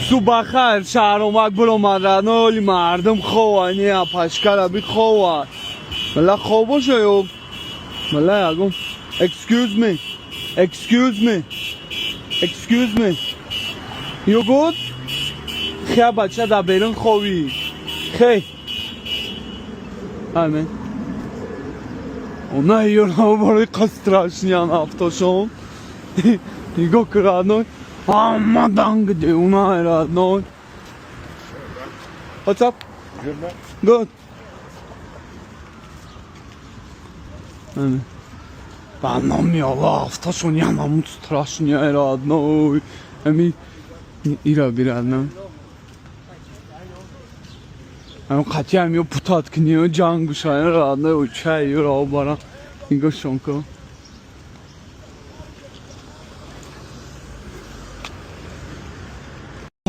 Subahar şahromak bulamadan öyle mardum khova ne apashkara bir khova. Valla khova şey yok. Valla yagum. Excuse me. Excuse me. Excuse me. You good? Khia bacha da berin khovi. Hey. Amen. Ona yiyorlar böyle kastrasyon автошом. Его крадной. Amadan gidiyor ona herhalde. What's up? Good man. Good. Anlamıyorlar. Автошом yanamut страшно herhalde. Emi ira birazdan. Ama katıyam yo putat kniyo can guşan herhalde uçuyor o bana. Nigo şonko.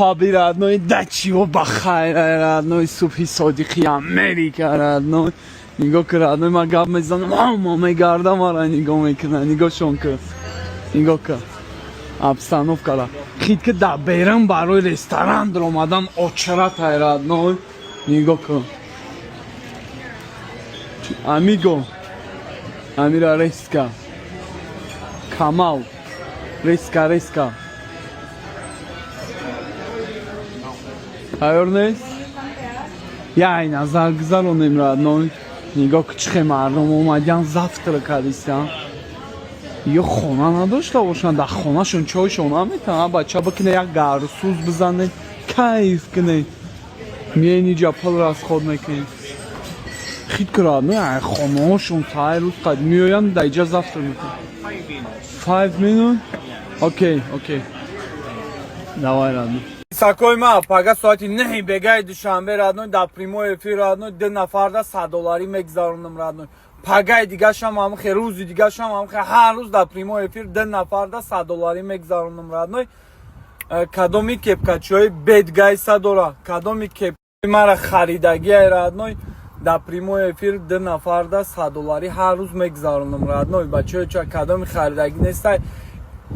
Abi radnoy dachivo bakhay radnoy subhi sodiqi Amerika radnoy nigo radnoy ma gab mezanam ama me gardam ara nigo mekna nigo shonka nigo ka abstanovka la khit ke da beram baroy restoran dromadan ochrat radnoy nigo ka amigo amira reska kamal reska Hayırnız? Ya ina zargızar onu imradnoy. Nigo kıçıke mardum omadyan zavtırı kadistan. Yo khona nadoshta boshan da khonashon choyshon ametan bacha bakine yak garsuz bizane kayf kine mieni japal raskhod mekin khit kradnoy ay khonashon tayruz qad miyoyan da ija zavtır mekin 5 minutes okay давай ладно Сакойма, пага соати не бегай душанбе радной да прямой эфир радной 2 нафар да $100 мегзарундам радной пагай дигашам ам хе рӯзи дигашам ам хе ҳар рӯз да прямой эфир 2 нафар да $100 мегзарундам радной кадоми кепкачиҳои бедгайса дора кадоми кеп мара харидагиай радной да прямой эфир 2 нафар да $100 ҳар рӯз мегзарундам радной бачаҳо ча кадоми харидагӣ нестай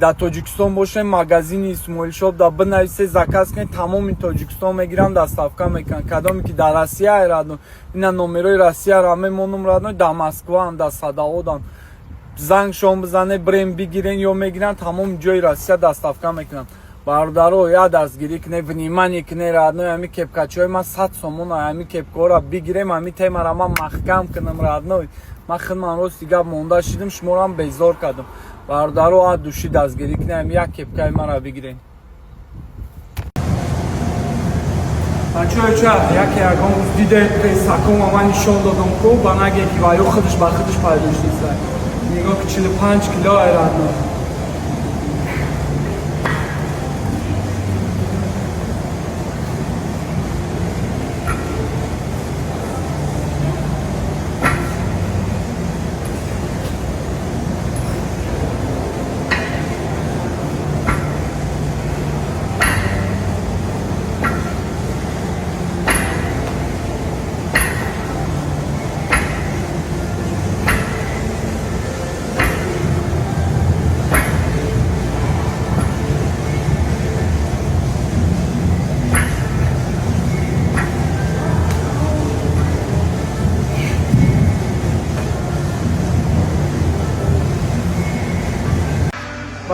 да Тоҷикистон боше магазини Исмоил Шоп да бинависе заказ кунед тамоми Тоҷикистон мегирам доставка мекунанд кадоме ки да Россия радно ина номерои Россия ра мемонум радно да Москва да Садаодам занг шон бизане брем бигирен ё мегиранд тамоми ҷои Россия доставка мекунанд бародаро я дастгирӣ кунед внимание кунед радно ами кепкачиҳои ман 100 сомон ами кепкаҳоро бигирем ами темара ман маҳкам кунам радно ман хидман рости гап монда шидам шуморам безор кардам бародаро а души дастгирӣ кунем як кепкаи маро бигирем бачаҳо яке ягон рӯз дидед сакома ман нишон додам ку ба наге ки ваё худаш ба худаш пайдош неста нигоҳ ки 45 кило айрадно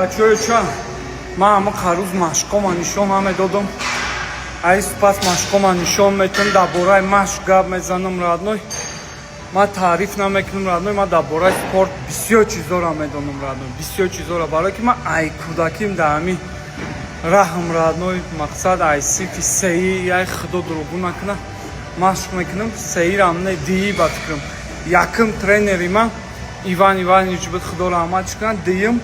бачаҳо ча ман ҳама қарӯз машқома нишон намедодам ай супас машқома нишон метавам дар бораи машқ гап мезанам радной ман таъриф намекунам радной ман дар бораи спорт бисёр чизҳоро медонам радной бисёр чизҳоро барое ки ман ай кӯдаким дар ҳамин раҳм радной мақсад ай синфи сеи ай худо дурӯғу накунад машқ мекунам сеира амне дии ба фикрам якум тренери ман Иван Иванович буд худо раҳматиш кунад дуюм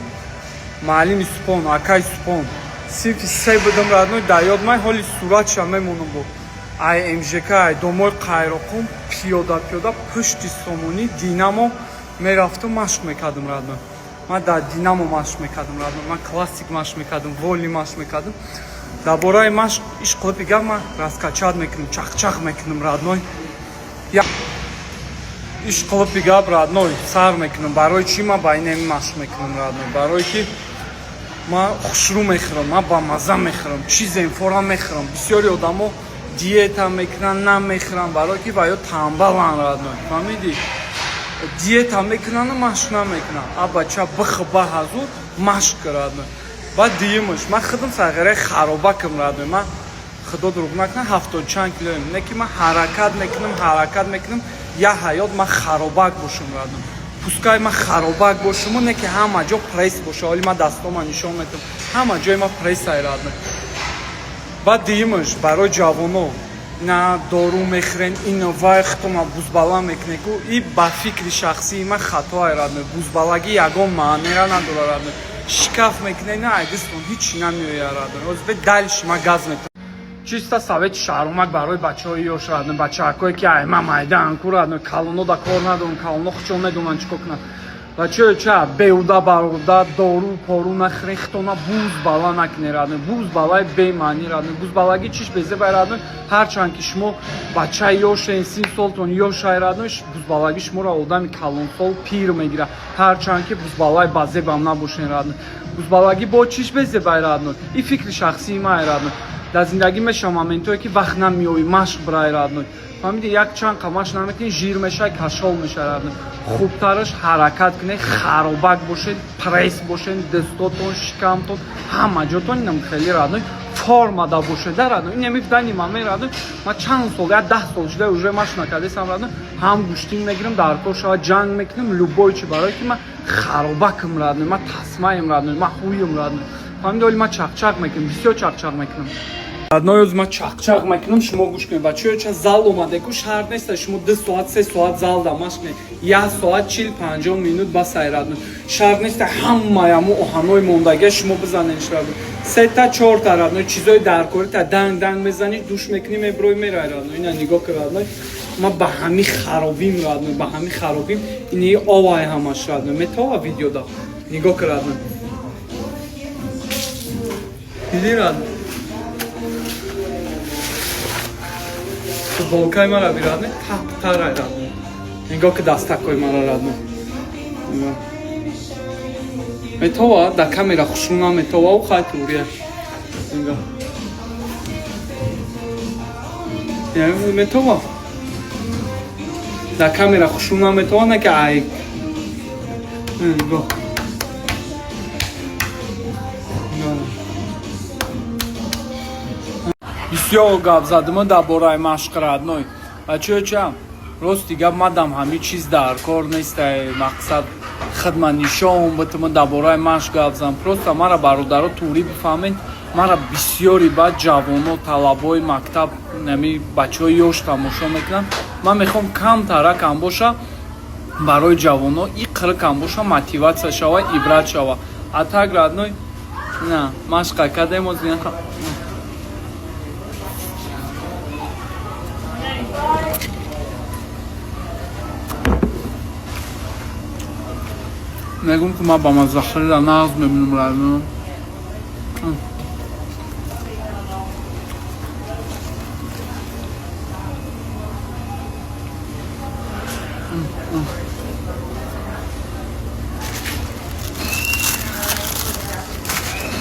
маълими Супон акай Супон синфи се будам радной дар ёд ман ҳоли суратша мемонам бо ай МЖК ай домои қайроқум пиёда пушти сомонӣ Динамо мерафтам машқ мекардам радной ман дар Динамо машқ мекардам радной ман классик машқ мекардам воли машқ мекардам дар бораи машқ иш қилипи гап ман раскачат мекунам чахчах мекунам радной иш қилипи гап радной сар мекунам барои чӣ ман ба ин машқ мекунам радной барое ки ма хушру мехӯрам, ма ба маза мехӯрам, чӣ зенфора мехӯрам. Бисёри одамо диета мекунанд, намехӯранд, барои ки ва ё тамбаланд родной. Фаҳмидӣ? Диета мекунанд, машқ намекунанд. А бача бихба ҳазур машқ родной. Баъд дуюмаш, ман худам сағираи харобакам родной. Ман худо дурӯғ накунад 70 чанд килоям. Не ки ман ҳаракат мекунам, я ҳаёт ман харобак бошам родной. Пускай ман харобак бошаму, не ки ҳама ҷо пресс боша. Ҳоли ман дастома нишон метам. Ҳама ҷои ман прессай родной. Баъд дуюмаш, барои ҷавоно на дору мехӯрен, ин вақтома бузбала мекунеку, и ба фикри шахсии ман хатоай родной. Бузбалагӣ ягон маънера надора родной. Шикаф мекунед, на айдистон ҳичи намеояд родной. Озбе дальше ман газ метам. Чиста совети шаҳрумак барои бачаҳои ёш родной, бачаҳакое ки ай ман майдаанку родной, калоно да кор надорам, калоно хучон медонанд чӣ кор кунанд. Бачаҳое ча беҳуда баруда дору пору нахӯрен, хитона бузбала накунед родной. Бузбалаи бемаънӣ родной. Бузбалагӣ чиш безебай родной. Ҳарчанд ки шумо бачаи ёшен, 30 солтон ёшай родной, бузбалагӣ шуморо одами калонсол пир мегирад. Ҳарчанд ки бузбалаи базебам набошен родной. Бузбалагӣ бо чиш безебай родной. И фикри шахсии ман родной. Дар зиндагӣ мешавам моментое ки вақт намеёӣ машқ брай родной. Фаҳмидӣ, як чанд қамаш намекунӣ, жир мешай, кашол мешай родной. Хубтараш ҳаракат кунед, харобак бошед, пресс бошед, дастотон, шикамтон, ҳама ҷотон инам хеле родной. Формада бошеда родной. Ин мефдани ман родной. Ман чанд сол, я 10 сол шуда уже машқ накардесам родной. Ҳам гӯштин мегирам, дар кор шава ҷанг мекунам, любой чи барои ки ман харобакам родной. Ман тасмаем родной, ман хуям родной. Фаҳмидӣ, оли ман чақчақ мекунам, бисёр чақчақ мекунам. Родной, ӯз ман чақчақ мекунам, шумо гӯш кунед. Бачаҳое ча зал омадеку, шарт неста шумо 2 соат, 3 соат залда машқ кунед. 1 соат 40-50 минут басай родной. Шарт неста ҳамаяму оҳанои мондагия шумо бизанед родной. 3 та 4 та родной, чизои даркори та данг мезанӣ, душ мекунӣ, меброи мерай родной. Ина нигоҳ кун родной. Ман ба ҳамӣ харобим родной, ба ҳамӣ харобим. Ини овай ҳамаш родной. Метава видеода. Нигоҳ кун родной. Диди родной. Футболкаи мара бирадной, таптарай родной. Нигоҳ ки дастакои мара родной. Метова, да камера хушрӯ наметова, у хай турия. Нигоҳ. Метова. Да камера хушрӯ наметова, не ки ай. Нигоҳ. Бисёр гап задима дар бораи машқ родной. Бачаҳое ча рости гап мадам ҳамин чиз дар кор нестай. Мақсад хидмат нишон битима дар бораи машқ гап зам. Просто мара бародаро турӣ бифаҳмед. Мара бисёри баъд ҷавоно, талабои мактаб, нами бачаҳои ёш тамошо мекунанд. Ман мехоҳам камтара кам боша барои ҷавоно, иқра кам боша, мотиватсия шава, ибрат шава. А так родной, на машқ кардем оз мегум ки ман ба мазахрида нағз мебинам родной.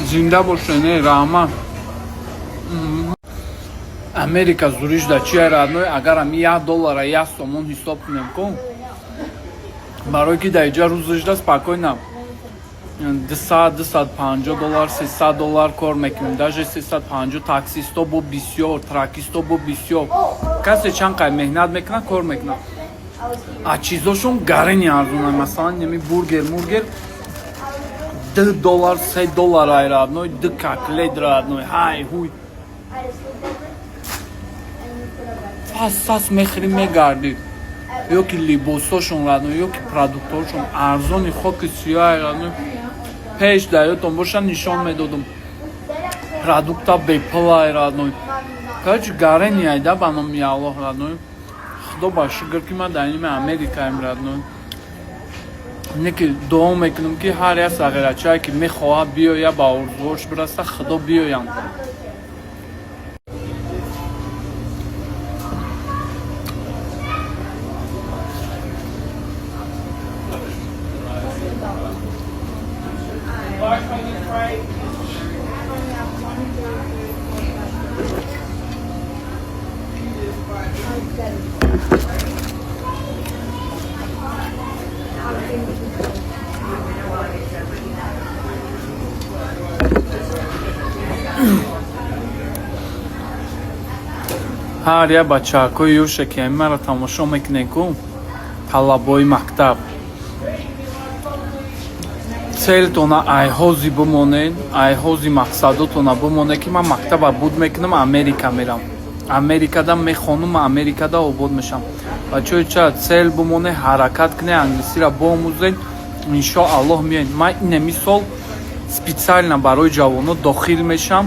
Зинда бошен, раҳмат. Америка зуришда чия родной, агарам $1 1 сомон ҳисоб кунем кун. Барои ки дар иҷа рӯзашда спокойно $200-250, $300 кор мекунем. Даже $350 таксисто бо бисёр, тракисто бо бисёр. Касе чанд қай меҳнат мекунад, кор мекунад. А чизошон гарини арзонай. Масалан, неми бургер $2, $3 ай родной, 2 котлет родной. Ҳай ҳуй. Фас мехӯрӣ мегардӣ. Ё ки либосошон родной, ё ки продуктошон арзони хоки сиёҳ родной. Пеш даётон боша нишон медодам. Продукта беплай родной. Короче, гарени айда ба номи Аллоҳ родной. Худо ба шукр ки ман дар нимаи Америкаем родной. Не ки дуо мекунам ки ҳар як сағирачае ки мехоҳад биёя ба орзуош бираса, худо биёянд. ҳар як бачаҳакои ёше ки ами маро тамошо мекунед ку талабои мактаб целтона айҳози бимонед, айҳози мақсадотона бимонед ки ман мактаба буд мекунам, Америка мерам, Америкада мехонам, Америкада обод мешам. Бачаҳои ча цел бимонед, ҳаракат кунед, англисиро боомӯзед, иншоаллоҳ меоед. Ман ина мисол специально барои ҷавоно дохил мешам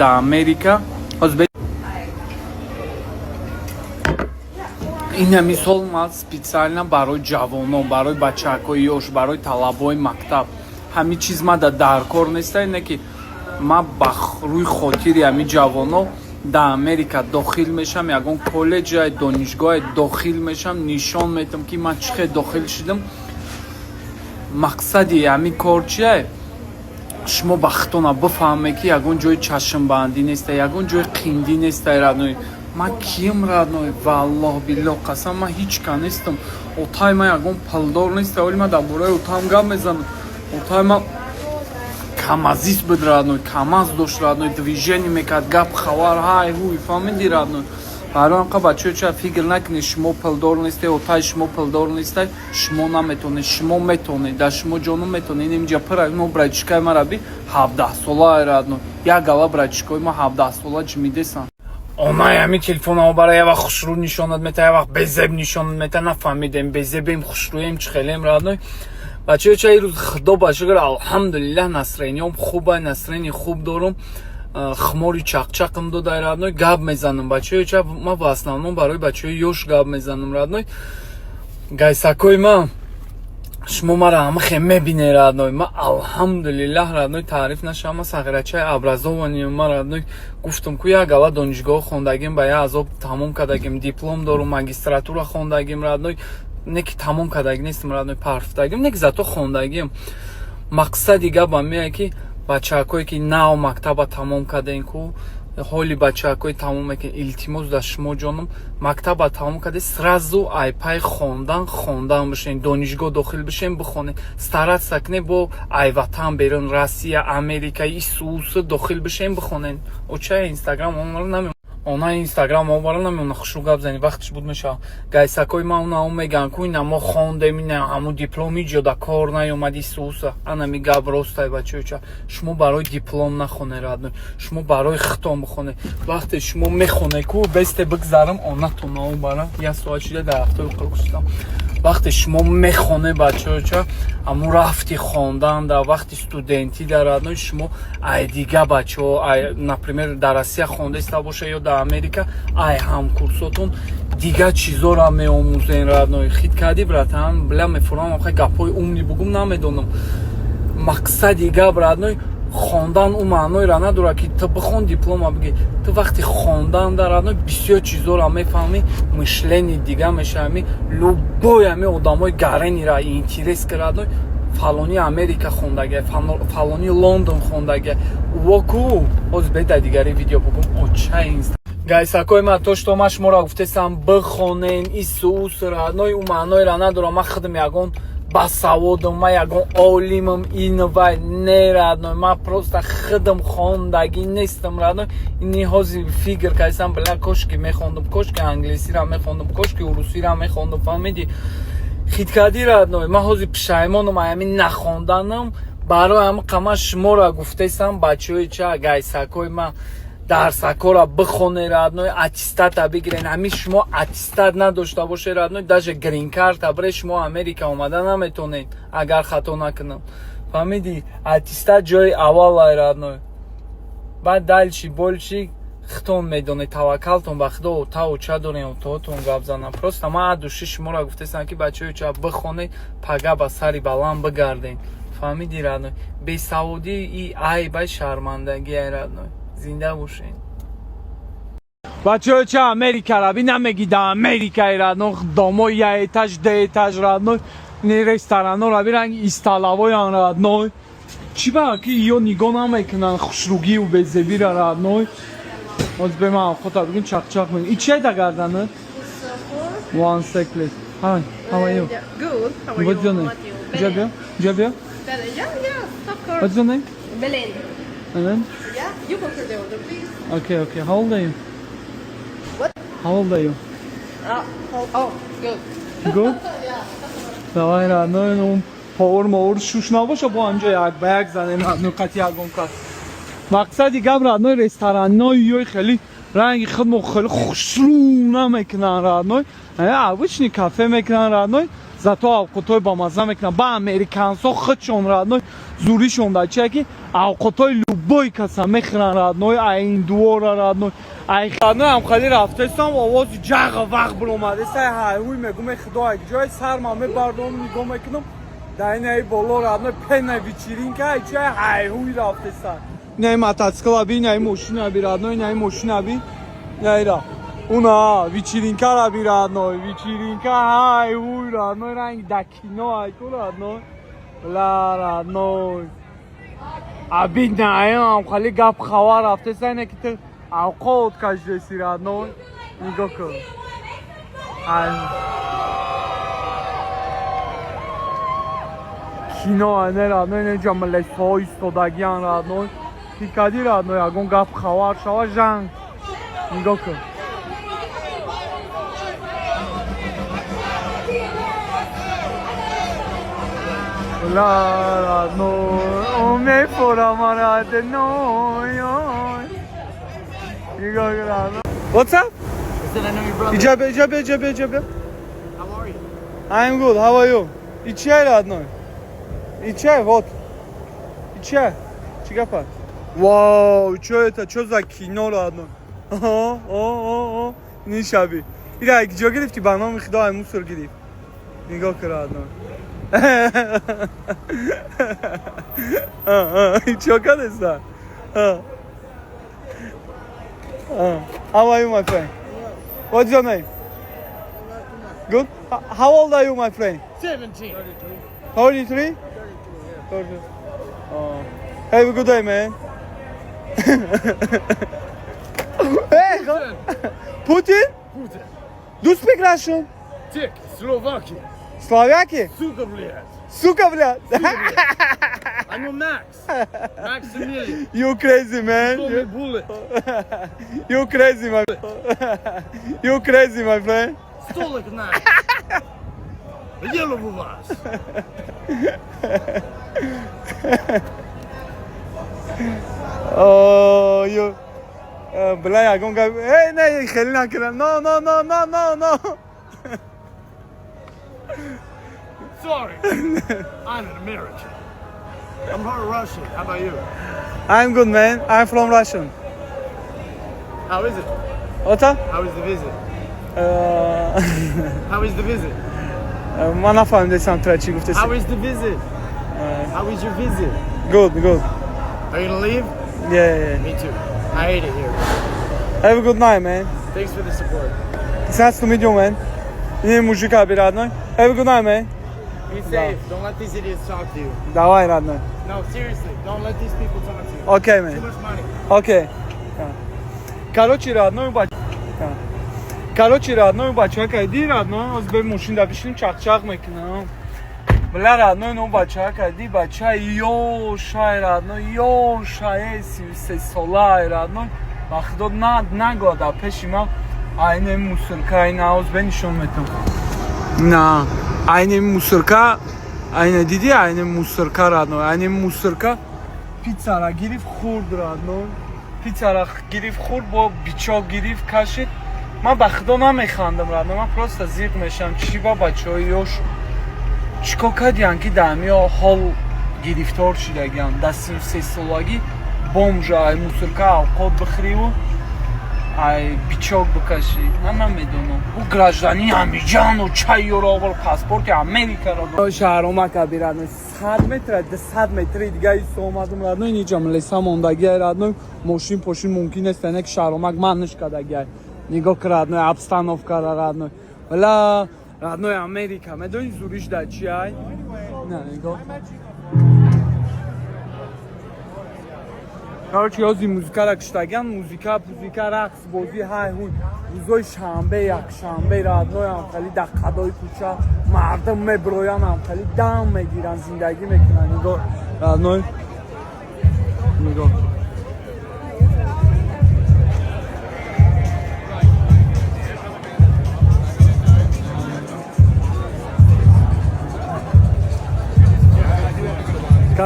дар Америка. ина мисол ман специально барои ҷавоно, барои бачаҳакои ёш, барои талабои мактаб ҳамин чиз ман дар кор неста, ине ки ман ба рӯи хотири ҳамин ҷавоно дар Америка дохил мешам, ягон коллеҷа донишгоҳе дохил мешам, нишон метам ки ман чӣ хел дохил шудам. мақсади ҳамин кор чие? шумо бахтона бифаҳмед ки ягон ҷои чашмбандӣ неста, ягон ҷои қиндӣ неста. радной ман ким радной валлоҳ биллоҳ қасам ман ҳеҷ ка нестам. отаи ман ягон пулдор неста, вале ман дар бораи отаам гап мезанам. отаи ман камазист буд радной, камаз дошт радной, движение мекард, гап хабар ҳай ҳуй фаҳмиди радной. барои анқа бачаҳо ча фикр накунед шумо пулдор нестед, отаи шумо пулдор нестед, шумо наметонед, шумо метонед, дар шумо ҷонум метонед. инҷа пира мо братишкаи мара би 17 сола радной, як гала братишкаи ма 17 сола ҷимидесан. онай ҳамин телефонҳо бара як вақт хушрӯ нишонат мета, як вақт безеб нишонат мета, нафаҳмидем безебем хушрӯем чӣ хелем радной. бачаҳо ча ирӯз худо ба шукр алҳамдулиллаҳ настроениям хуба, настроени хуб дорам, хмори чақчақам додай радной, гап мезанам. бачаҳо ча ман ва основном барои бачаҳои ёш гап мезанам радной. гайсакои ман шумо мара ҳама хе мебинед радной, ман алҳамдулиллаҳ радной таъриф нашам, ман сағирачаи образованиям ман радной гуфтам ку як гала донишгоҳ хондагим ба як азоб тамом кардагим, диплом дорам, магистратура хондагим радной, не ки тамом кардаги нестам радной, парфдагим, не ки зато хондагим. мақсади гапам меяд ки бачаҳакое ки нав мактаба тамом кардаин ку ҳоли бачаҳакои тамом мекунед, илтимос дар шумо ҷонам, мактаба тамом кардаи сразу айпай хондан бишен, донишгоҳ дохил бишен, бихонед, стараться кунед бо айватан берун, Россия, Америка, Исус дохил бишен, бихонед. оча инстаграм онай инстаграм обара намеона хушрӯ гап зани вақтиш буд мешава. гайсакои ман унао меган ку ина мо хондем, ина ҳамун дипломи ҷода кор наёмад. Исуса анами гап ростай бачаҳо ча шумо барои диплом нахонед радной, шумо барои хитом бихонед. вақте шумо мехонед ку бесте бигзарам онатонао бара як соат шуда дар ҳафтаи қурқустам. вақте шумо мехонед бачаҳо ча аму рафти хондан дар вақти студентӣ дар радной, шумо ай дига бачаҳо например дар Россия хондаиста боша ё дар Америка, ай ҳамкурсотон дига чизоро меомӯзен радной. хит кардӣ братан, бля мефурам охай гапҳои умни бугум намедонам. мақсади гап радной хондан у маъноиро надорад ки ту бихон диплома бигӣ. ту вақти хондан дар радной бисёр чизоро мефаҳмӣ, мишлени дига мешавӣ, любой ҳами одамои гаренира интерес ки радной фалони Америка хондаге, фалони Лондон хондаге воку ҳозир беда дигари видео бугум оча инста. гайсакои ман то што ман шуморо гуфтесам бихонен Исус радной у маъноиро надорад ман худам ягон басаводам, ман ягон олимам инвай не радной, ман просто худам хондагӣ нестам радной. ини ҳозир фикр кардам бля кошки мехондам, кошки англисиро мехондам, кошки урусиро мехондам, фаҳмидӣ хит кардӣ радной. ман ҳозир пишаймонам ҳамин нахонданам. барои ҳамин қама шуморо гуфтесам бачаҳои ча гайсакои ман дарсакора бихонед радной, аттестата бигирен. ҳамин шумо аттестат надошта бошед радной, даже грин-карта бире шумо Америка омада наметонед агар хато накунам, фаҳмидӣ. аттестат ҷои аввалай радной. баъд дальчи больчи хитон медонед, таваккалтон ба худо, отау ча дорем, отоотон гап занам. просто ман адуши шуморо гуфтесам ки бачаҳои ча бихонед, пага ба сари баланд бигарден, фаҳмидӣ радной. бесаводӣ и айбай шармандагиай радной. зинда бошед. бачаҳо ча Америка раби намеги да Америка радной, домои я этаж д этаж радной, не ресторано раби ранги исталавоян радной. чӣ ба ки ё нигоҳ намекунан хушрӯгию безебира радной. ҳозир беман авқота бигим чақчақ мегӯ. и чие да гарданат? One sec please. Hi, how are you? Good. How are What's you? your name? What you? Jabia? Jabia? Yeah, of course. What's your name? Belen. And then? Yeah, you go for the order, please. Okay, how old are you? What? How old are you? Oh, good. Good? Давай, родной, ну, повар шуш набаша با همجا یک به یک زنیم نقطی یکم کار مقصد دیگه родной ресторанной یوی خیلی رنگی خود خیلی خوشرو نمیکنن родной обычный کافه میکنن родной зато اوقاتای با مزه میکنن با امریکانسا خودشون родной زوریشون در چیه که اوقاتای لوبای کسا میخورن родной این دوارا родной ای خانه هم خیلی رفته استم آواز جغ وقت بلومده سای هایوی میگم خدا یک جای سرما میبردم نگاه میکنم در این ای بالا родной پنه ویچیرین که ای جای هایوی رفته سر نه موتورسیکل ابی نه ماشین ابی родной نه ماشین ابی نه را اونا ویچیرینکا ابی родной ویچیرینکا هایوی родной رنگ دکینا ای کو родной لا родной ابی نه هم خیلی گپ خبر رفته سر نه که اوقات کجدسی родной نگاه کن کینو انه родной نه جمله سای استادگیان родной پیکادی родной اگون گپ خبر شوا جنگ نگاه کن لا родной اومه فرامارد نوی You go around. What's up? Said I know your brother. Ijab. How are you? I'm good. How are you? İçer родной. İçer вот. İçer. Чигапа. Вау, что это? Что за кино родной? О. Нишаби. Ира, где грифти банан михда мусор гриф. Ниго родной. Что кадеса? How are you, my friend? What's your name? Good. How old are you, my friend? 17. 33? 32. Oh. Have a good day, man. Hey, Putin? Putin. Do you speak Russian? Tick. Slovakia. Slovakia? Сука, блядь. Сука, блядь. I'm your Max. Maximilian. You crazy, man. Call me Bullet. You crazy, my You crazy, my friend. Столик наш. Ела у вас. Oh, you. Бля, я гонга. Эй, не, хелина кера. No. Sorry. I'm an American. I'm part Russian. How about you? I'm good, man. I'm from Russian. How is it? What's up? How is the visit? How is the visit? ما نفهمیدم سمت چی گفته. How is the visit? How is your visit? Good. Are you gonna leave? Yeah. Me too. I hate it here. Have a good night, man. Thanks for the support. It's nice to meet you, man. Не мужика би родной. Have a good night, man. Be safe. Don't let these idiots talk to you. Давай, родной. No, seriously. Don't let these people talk to you. Okay, Too man. much money. Okay. Короче, родной бача кайди родной аз бе мошин да бишин чак мекунам. Бля родной ну бача кайди бача ёшай родной ёшай 33 сола родной. Вахто нагода пеши ма айне мусорка айна аз бе нишон метам. На айне мусорка айне диди айне мусорка родной айне мусорка пиццара гириф хурд родной. پیتزا گریف خورد با بیچا گریف کشید من به خدا نمیخندم رد من پروست زیق میشم چی با بچه هایش چیکار کردین که دمیا حال گرفتار شدگم در 33 سالگی بومژ ای موسیقا اوقات بخری و ای بیچاک بکشی من نمیدونم او گراجدانی امیجان و چای و راول پاسپورت امریکا را شهرام کبیرانه 100 متر 100 متر دیگه ایست اومدم رادنو اینجا ملسا موندگی رادنو ماشین پاشین ممکن است فنک شهرامک منش کدگی نگاه کرادنو ابستانوفکا رادنو ولی رادنو امریکا میدونی زوریش در چی ای نه نگاه короче yozi muzika ra kishtagan muzika raqs bozi hay huy ruzoy shanbe yakshanbe radnoy ham khali da qadoy kucha mardam mebroyan ham khali dam megiran zindagi mekinan nigo radnoy nigo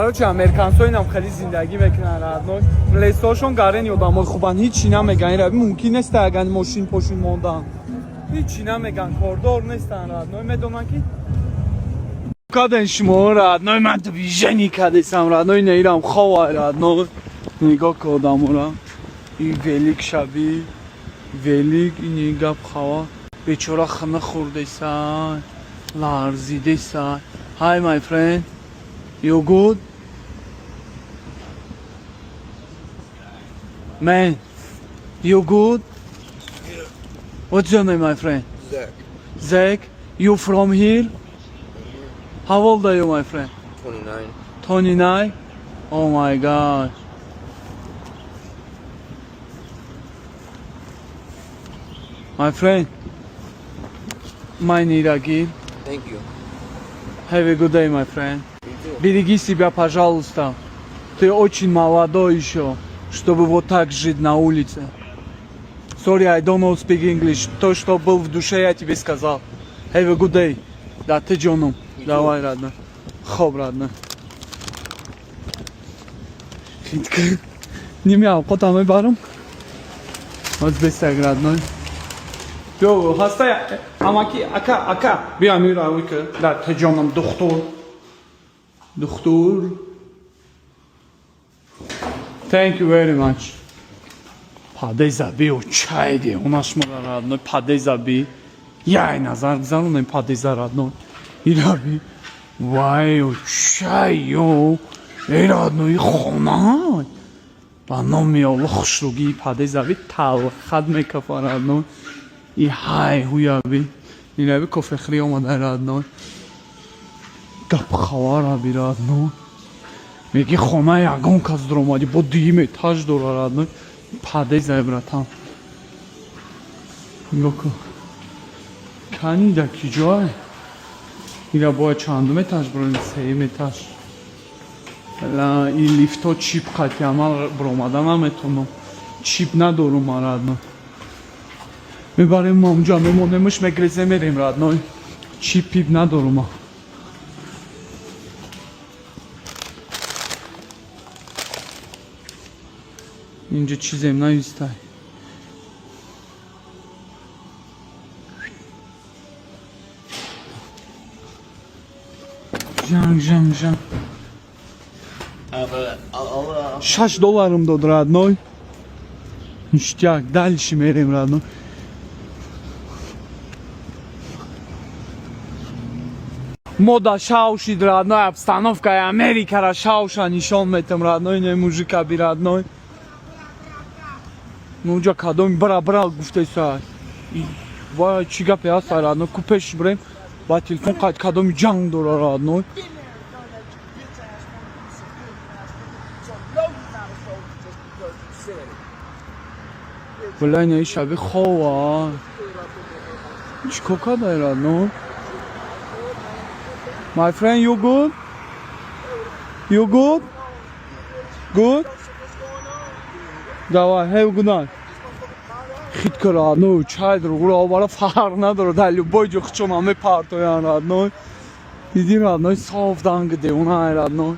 Короче, американцои нам хеле зиндагӣ мекунанд родной. Лесошон гарен одамои хубанд, ҳичи намеган. Ин раби мумкин нест агар мошин пошин мондан. ҳичи намеган, кордор нестанд родной. Медонанд ки каден шумо родной, ман движение кардесам родной, нерам хова родной. Нигоҳ ки одамора. Ин велик шаби, велик ин гап хава. Бечора хина хӯрдесай, ларзидесай. Hi my friend. You good? Man, you good? What's your name, my friend? Zach, Zach? You from here? How old are you, my friend? 29. 29? Oh my gosh. My friend, my Niragil. Thank you. Have a good day, my friend. You too. Береги себя, пожалуйста. Ты очень молодой еще, чтобы вот так жить на улице. Sorry, I don't know speak English. То, что был в душе, я тебе сказал. Have a good day. Да, ты Джоном. Давай, родной. Хоп, родной. Не мяу, потом мы баром. Вот здесь так, родной. Yo, hasta amaki aka bia mira wike da tejonam doktor. Thank you very much. Падезаби учайди, у нас мора родной падезаби. Я и назар взял падеза родной. И раби. Вай учайо. И родной хона. Баноми Аллах шуги падезаби тал хад мекафа родной. ای های هویابی این روی کفخری آمده رادنای گپ خواه بی رادنای میگی خونه یگان کس در آمدی با دیمه تاج داره رادنای پده زیبرتم نگاه کن کنی در کی جای این را باید چندم تاج برای سیم تاج این لیفت ها چیپ قطعی عمل برآمدن نمیتونم چیپ ندارم رادنای میبریم اونجا میمونیمش مگریزه میریم رادنای چیپ پیپ ندارم اینجا چیزیم نیستای جان $6 داد رادنای ништяк дальше میریم رادنای мода шаушид родной обстановка Америка шауша нишон метам родной не мужика би родной муджа кадом бра гуфтеса ва чи гапе аст родной купеш брем ба телефон қайт кадом ҷанг дора родной блай не шаби хова чико кадай родной My friend, you good? You good? Good? Давай, have a good night. Хит кар родной, чай другого обара фарқ надорад, дар любой ҷо хчон ҳаме партоян родной. Диди родной, соф данг деуна родной.